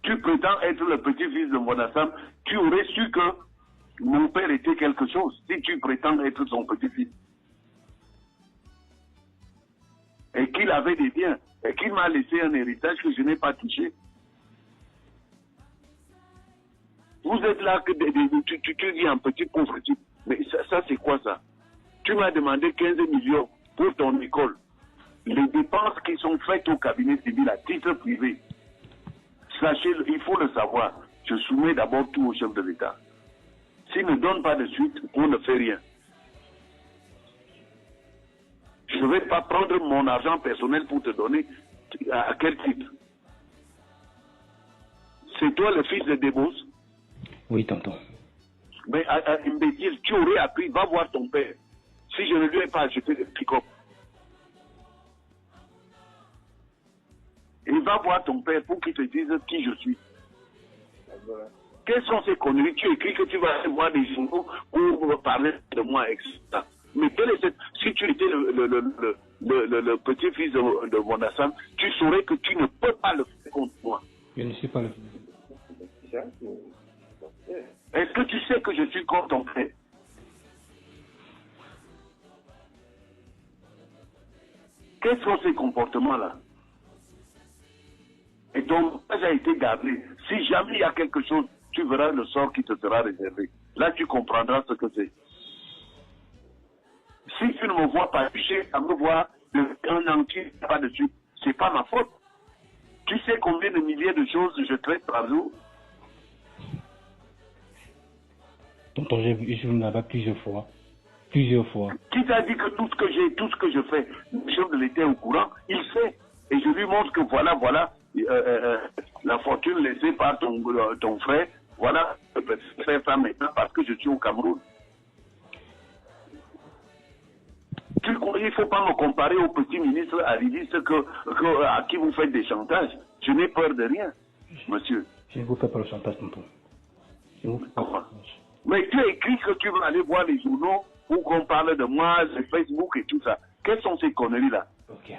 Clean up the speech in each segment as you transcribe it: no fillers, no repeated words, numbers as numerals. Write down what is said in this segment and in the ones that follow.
tu prétends être le petit-fils de Monassam, tu aurais su que mon père était quelque chose, si tu prétends être son petit-fils. Et qu'il avait des biens, et qu'il m'a laissé un héritage que je n'ai pas touché. Vous êtes là, que tu dis un petit pauvre type. Mais ça c'est quoi ça? Tu m'as demandé 15 millions pour ton école. Les dépenses qui sont faites au cabinet civil à titre privé, sachez, il faut le savoir. Je soumets d'abord tout au chef de l'État. S'il ne donne pas de suite, on ne fait rien. Je ne vais pas prendre mon argent personnel pour te donner à quel titre? C'est toi le fils de Debos? Oui, tonton. Mais imbécile, tu aurais appris, va voir ton père. Si je ne lui ai pas acheté de pick-up. Il va voir ton père pour qu'il te dise qui je suis. Quelles sont ces conneries? Tu écris que tu vas aller voir des journaux pour parler de moi, etc. Mais quelle est cette... Si tu étais le petit-fils de Monassam, tu saurais que tu ne peux pas le faire contre moi. Je ne suis pas le fils. Est-ce que tu sais que je suis contre ton père? Quels sont ces comportements-là? Et ton père a été gardé. Si jamais il y a quelque chose, tu verras le sort qui te sera réservé. Là, tu comprendras ce que c'est. Si tu ne me vois pas toucher, à me voir un entier pas dessus, c'est pas ma faute. Tu sais combien de milliers de choses je traite par jour? Tonton, j'ai vu là-bas plusieurs fois. Plusieurs fois. Qui t'a dit que tout ce que j'ai, tout ce que je fais, le chef de l'État est au courant? Il sait. Et je lui montre que voilà, la fortune laissée par ton frère, voilà, je peux faire ça maintenant parce que je suis au Cameroun. Tu crois qu'il ne faut pas me comparer au petit ministre aridiste à qui vous faites des chantages? Je n'ai peur de rien, monsieur. Je ne vous fais pas le chantage, tonton. Je vous fais pas le chantage. Mais tu as écrit que tu vas aller voir les journaux où qu'on parle de moi, de Facebook et tout ça. Quelles sont ces conneries-là? Ok.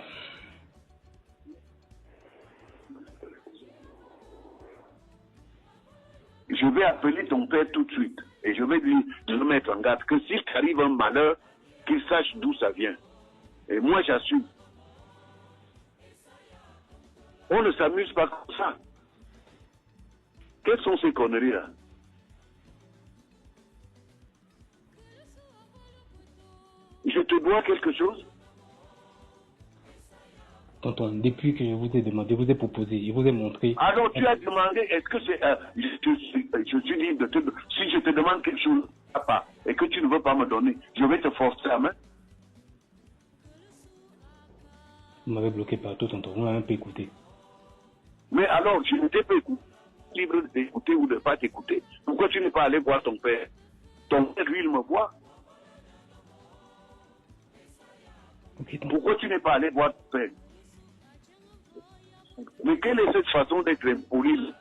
Je vais appeler ton père tout de suite et je vais lui mettre en garde que s'il t'arrive un malheur, qu'il sache d'où ça vient. Et moi, j'assume. On ne s'amuse pas comme ça. Quelles sont ces conneries-là? Je te dois quelque chose? Tonton, depuis que je vous ai demandé, je vous ai proposé, je vous ai montré. Alors tu as demandé, est-ce que c'est... je suis libre de te... Si je te demande quelque chose, papa, et que tu ne veux pas me donner, je vais te forcer la main. Vous m'avez bloqué partout, tonton, vous m'avez même pas écouté. Mais alors, je ne t'ai pas écouté, libre d'écouter ou de ne pas t'écouter. Pourquoi tu n'es pas allé voir ton père? Ton père, lui, il me voit. Okay, pourquoi tu n'es pas allé voir ton père? Mais quelle est cette façon d'être impoli?